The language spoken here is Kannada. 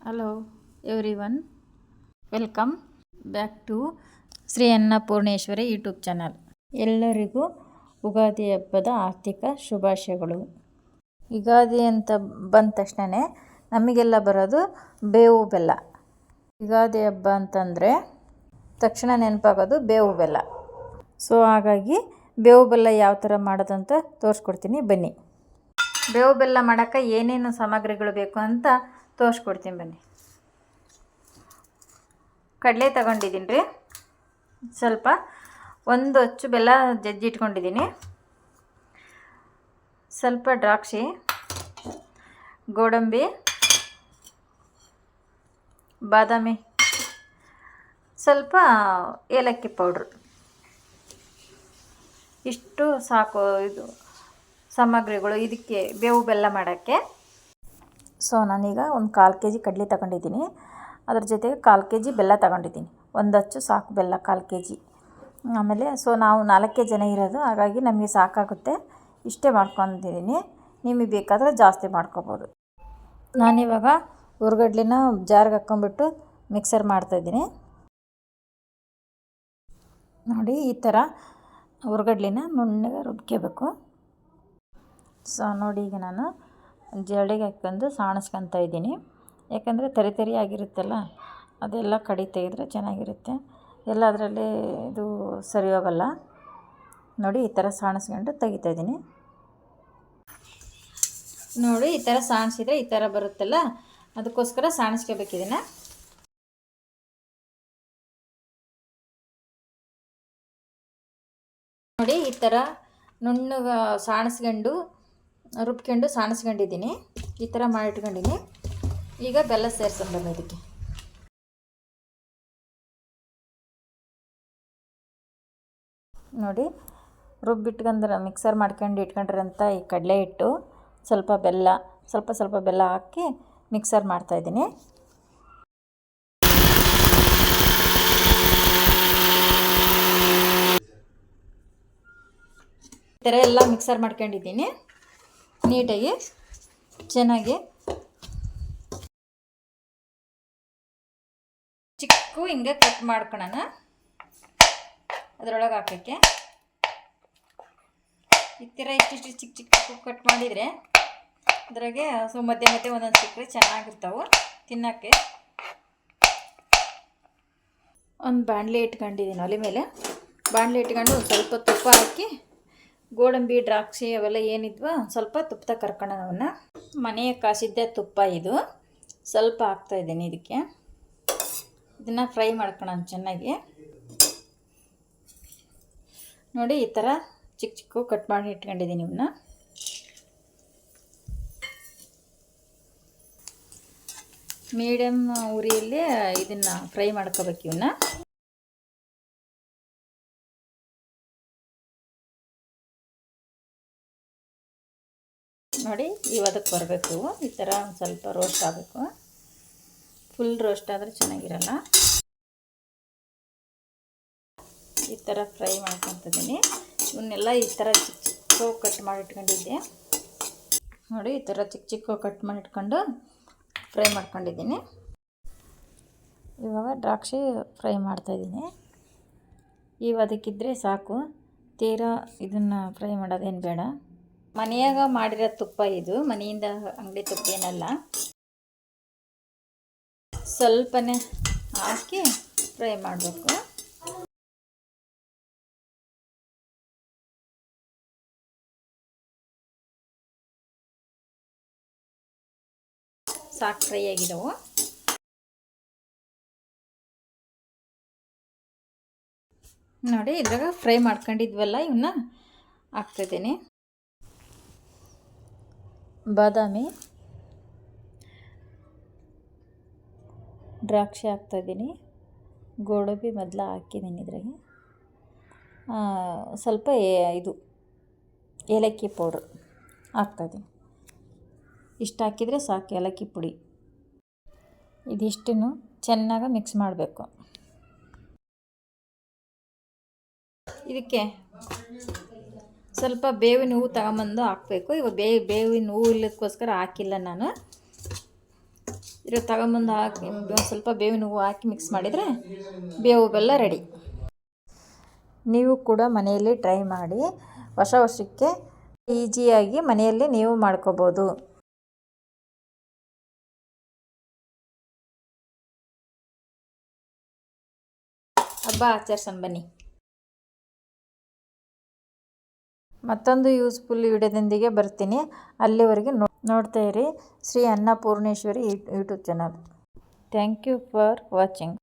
Hello everyone, welcome back to Shri Annapoorneshwari YouTube channel. ಎಲ್ಲರಿಗೂ ಯುಗಾದಿ ಹಬ್ಬದ ಆರ್ಥಿಕ ಶುಭಾಶಯಗಳು. ಯುಗಾದಿ ಅಂತ ಬಂದ ತಕ್ಷಣ ನಮಗೆಲ್ಲ ಬರೋದು ಬೇವು ಬೆಲ್ಲ. ಯುಗಾದಿ ಹಬ್ಬ ಅಂತಂದರೆ ತಕ್ಷಣ ನೆನಪಾಗೋದು ಬೇವು ಬೆಲ್ಲ. ಸೊ ಹಾಗಾಗಿ ಬೇವು ಬೆಲ್ಲ ಯಾವ ಥರ ಮಾಡೋದಂತ ತೋರಿಸ್ಕೊಡ್ತೀನಿ ಬನ್ನಿ. ಬೇವು ಬೆಲ್ಲ ಮಾಡೋಕ್ಕೆ ಏನೇನು ಸಾಮಗ್ರಿಗಳು ಬೇಕು ಅಂತ ತೋರಿಸ್ಕೊಡ್ತೀನಿ ಬನ್ನಿ. ಕಡಲೆ ತಗೊಂಡಿದ್ದೀನಿ ರೀ, ಸ್ವಲ್ಪ ಒಂದು ಅಚ್ಚು ಬೆಲ್ಲ ಜಜ್ಜಿಟ್ಕೊಂಡಿದ್ದೀನಿ, ಸ್ವಲ್ಪ ದ್ರಾಕ್ಷಿ, ಗೋಡಂಬಿ, ಬಾದಾಮಿ, ಸ್ವಲ್ಪ ಏಲಕ್ಕಿ ಪೌಡ್ರು. ಇಷ್ಟು ಸಾಕು ಇದು ಸಾಮಗ್ರಿಗಳು ಇದಕ್ಕೆ ಬೇವು ಬೆಲ್ಲ ಮಾಡೋಕ್ಕೆ. ಸೊ ನಾನೀಗ ಒಂದು 1/4 kg ಕಡಲೆ ತಗೊಂಡಿದ್ದೀನಿ, ಅದ್ರ ಜೊತೆಗೆ 1/4 kg ಬೆಲ್ಲ ತಗೊಂಡಿದ್ದೀನಿ. ಒಂದು ಅಚ್ಚು ಸಾಕು ಬೆಲ್ಲ, 1/4 kg. ಆಮೇಲೆ ನಾವು 4 ಜನ ಇರೋದು, ಹಾಗಾಗಿ ನಮಗೆ ಸಾಕಾಗುತ್ತೆ, ಇಷ್ಟೇ ಮಾಡ್ಕೊಂಡಿದ್ದೀನಿ. ನಿಮಗೆ ಬೇಕಾದರೆ ಜಾಸ್ತಿ ಮಾಡ್ಕೊಬೋದು. ನಾನಿವಾಗ ಹುರ್ಗಡ್ಲಿನ ಜಾರ್ಗೆ ಹಾಕ್ಕೊಂಬಿಟ್ಟು ಮಿಕ್ಸರ್ ಮಾಡ್ತಾಯಿದ್ದೀನಿ. ನೋಡಿ, ಈ ಥರ ಹುರ್ಗಡ್ಲಿನ ನುಣ್ಣಗೆ ರುಬ್ಕೋಬೇಕು. ಸೊ ನೋಡಿ, ಈಗ ನಾನು ಜರಡಿಗೆ ಹಾಕ್ಕೊಂಡು ಸಾಣಿಸ್ಕೊತಾ ಇದ್ದೀನಿ. ಯಾಕಂದರೆ ತರಿ ಆಗಿರುತ್ತಲ್ಲ, ಅದೆಲ್ಲ ಕಡಿ ತೆಗೆದ್ರೆ ಚೆನ್ನಾಗಿರುತ್ತೆ, ಎಲ್ಲ ಅದರಲ್ಲಿ ಇದು ಸರಿ ಹೋಗಲ್ಲ. ನೋಡಿ, ಈ ಥರ ಸಾಣಿಸ್ಕೊಂಡು ತೆಗಿತಾಯಿದ್ದೀನಿ. ನೋಡಿ, ಈ ಥರ ಸಾಣಿಸಿದ್ರೆ ಈ ಥರ ಬರುತ್ತಲ್ಲ, ಅದಕ್ಕೋಸ್ಕರ ಸಾಣಿಸ್ಕೋಬೇಕಿದ್ದೀನಿ. ನೋಡಿ, ಈ ಥರ ನುಣ್ಣಗೆ ರುಬ್ಕೊಂಡು ಸಾಣಿಸ್ಕೊಂಡಿದ್ದೀನಿ. ಈ ಥರ ಮಾಡಿಟ್ಕೊಂಡಿದ್ದೀನಿ. ಈಗ ಬೆಲ್ಲ ಸೇರಿಸ್ಕೊಂಡು ಇದಕ್ಕೆ. ನೋಡಿ, ಮಿಕ್ಸರ್ ಮಾಡ್ಕೊಂಡು ಇಟ್ಕೊಂಡಿರೋಂಥ ಈ ಕಡಲೆ ಹಿಟ್ಟು, ಸ್ವಲ್ಪ ಬೆಲ್ಲ, ಸ್ವಲ್ಪ ಬೆಲ್ಲ ಹಾಕಿ ಮಿಕ್ಸರ್ ಮಾಡ್ತಾಯಿದ್ದೀನಿ. ಈ ಥರ ಎಲ್ಲ ಮಿಕ್ಸರ್ ಮಾಡ್ಕೊಂಡಿದ್ದೀನಿ ನೀಟಾಗಿ, ಚೆನ್ನಾಗಿ. ಚಿಕ್ಕ ಹಿಂಗೆ ಕಟ್ ಮಾಡ್ಕೊಳ್ಳೋಣ ಅದರೊಳಗೆ ಹಾಕೋಕ್ಕೆ. ಈ ಥರ ಇಷ್ಟಿಷ್ಟು ಚಿಕ್ಕ ಕಟ್ ಮಾಡಿದರೆ ಅದ್ರಾಗೆ ಮಧ್ಯೆ ಒಂದೊಂದು ಸಿಕ್ಕರೆ ಚೆನ್ನಾಗಿರ್ತಾವೆ ತಿನ್ನೋಕ್ಕೆ. ಒಂದು ಬಾಣಲೆ ಇಟ್ಕೊಂಡಿದ್ದೀನಿ, ಒಲೆ ಮೇಲೆ ಬಾಣಲೆ ಇಟ್ಕೊಂಡು ಸ್ವಲ್ಪ ತುಪ್ಪ ಹಾಕಿ, ಗೋಡಂಬಿ, ದ್ರಾಕ್ಷಿ ಅವೆಲ್ಲ ಏನಿದ್ವ ಸ್ವಲ್ಪ ತುಪ್ಪದಾಗ ಕರ್ಕೊಳ್ಳೋಣ. ಅವನ್ನ ಮನೆಯ ಕಾಸಿದ್ದೆ ತುಪ್ಪ ಇದು, ಸ್ವಲ್ಪ ಹಾಕ್ತಾಯಿದ್ದೀನಿ ಇದಕ್ಕೆ. ಇದನ್ನು ಫ್ರೈ ಮಾಡ್ಕೊಳ್ಳೋಣ ಚೆನ್ನಾಗಿ. ನೋಡಿ, ಈ ಥರ ಚಿಕ್ಕ ಕಟ್ ಮಾಡಿ ಇಟ್ಕೊಂಡಿದ್ದೀನಿ. ಇವನ್ನ ಮೀಡಿಯಮ್ ಉರಿಯಲ್ಲಿ ಇದನ್ನು ಫ್ರೈ ಮಾಡ್ಕೋಬೇಕು. ಇವನ್ನ ನೋಡಿ, ಇವದಕ್ಕೆ ಬರಬೇಕು. ಈ ಥರ ಸ್ವಲ್ಪ ರೋಸ್ಟ್ ಆಗಬೇಕು. ಫುಲ್ ರೋಸ್ಟ್ ಆದರೆ ಚೆನ್ನಾಗಿರಲ್ಲ. ಈ ಥರ ಫ್ರೈ ಮಾಡ್ಕೊತಿದ್ದೀನಿ. ಇವನ್ನೆಲ್ಲ ಈ ಥರ ಚಿಕ್ಕ ಕಟ್ ಮಾಡಿ ಇಟ್ಕೊಂಡಿದ್ದೆ. ನೋಡಿ, ಈ ಥರ ಚಿಕ್ಕ ಕಟ್ ಮಾಡಿ ಇಟ್ಕೊಂಡು ಫ್ರೈ ಮಾಡ್ಕೊಂಡಿದ್ದೀನಿ. ಇವಾಗ ದ್ರಾಕ್ಷಿ ಫ್ರೈ ಮಾಡ್ತಾಯಿದ್ದೀನಿ. ಅದಕ್ಕಿದ್ರೆ ಸಾಕು, ತೀರಾ ಇದನ್ನು ಫ್ರೈ ಮಾಡೋದೇನು ಬೇಡ. ಮನೆಯಾಗ ಮಾಡಿರೋ ತುಪ್ಪ ಇದು, ಮನೆಯಿಂದ ಅಂಗಡಿ ತುಪ್ಪ ಏನಲ್ಲ. ಸ್ವಲ್ಪನೇ ಹಾಕಿ ಫ್ರೈ ಮಾಡಬೇಕು. ಸಾಕು, ಫ್ರೈ ಆಗಿದ್ದವು. ನೋಡಿ, ಇದ್ರಾಗ ಫ್ರೈ ಮಾಡ್ಕೊಂಡಿದ್ವಲ್ಲ, ಇವನ್ನ ಹಾಕ್ತಿದ್ದೀನಿ. ಬಾದಾಮಿ, ದ್ರಾಕ್ಷಿ ಹಾಕ್ತಾಯಿದ್ದೀನಿ, ಗೋಡಂಬಿ ಮೊದಲ ಹಾಕಿದ್ದೀನಿ. ಇದ್ರಾಗೆ ಸ್ವಲ್ಪ ಇದು ಏಲಕ್ಕಿ ಪೌಡ್ರ್ ಹಾಕ್ತಾಯಿದ್ದೀನಿ. ಇಷ್ಟು ಹಾಕಿದರೆ ಸಾಕು, ಏಲಕ್ಕಿ ಪುಡಿ. ಇದಿಷ್ಟನ್ನು ಚೆನ್ನಾಗಿ ಮಿಕ್ಸ್ ಮಾಡಬೇಕು. ಇದಕ್ಕೆ ಸ್ವಲ್ಪ ಬೇವಿನ ಹೂವು ತಗೊಂಬಂದು ಹಾಕಬೇಕು. ಇವಾಗ ಬೇವಿನ ಹೂವು ಇಲ್ಲದಕ್ಕೋಸ್ಕರ ಹಾಕಿಲ್ಲ ನಾನು. ತಿರುಗಿ ತಗೊಂಬಂದು ಹಾಕಿ ಒಂದು ಸ್ವಲ್ಪ ಬೇವಿನ ಹೂವು ಹಾಕಿ ಮಿಕ್ಸ್ ಮಾಡಿದರೆ ಬೇವು ಬೆಲ್ಲ ರೆಡಿ. ನೀವು ಕೂಡ ಮನೆಯಲ್ಲಿ ಟ್ರೈ ಮಾಡಿ. ಹೊಸ ವರ್ಷಕ್ಕೆ ಈಸಿಯಾಗಿ ಮನೆಯಲ್ಲಿ ನೀವು ಮಾಡ್ಕೋಬೋದು. ಹಬ್ಬ ಆಚರಿಸೋಣ ಬನ್ನಿ. ಮತ್ತೊಂದು ಯೂಸ್ಫುಲ್ ವಿಡಿಯೋದೊಂದಿಗೆ ಬರ್ತೀನಿ. ಅಲ್ಲಿವರೆಗೆ ನೋಡ್ತಾ ಇರಿ Shri Annapoorneshwari YouTube channel. Thank you for watching.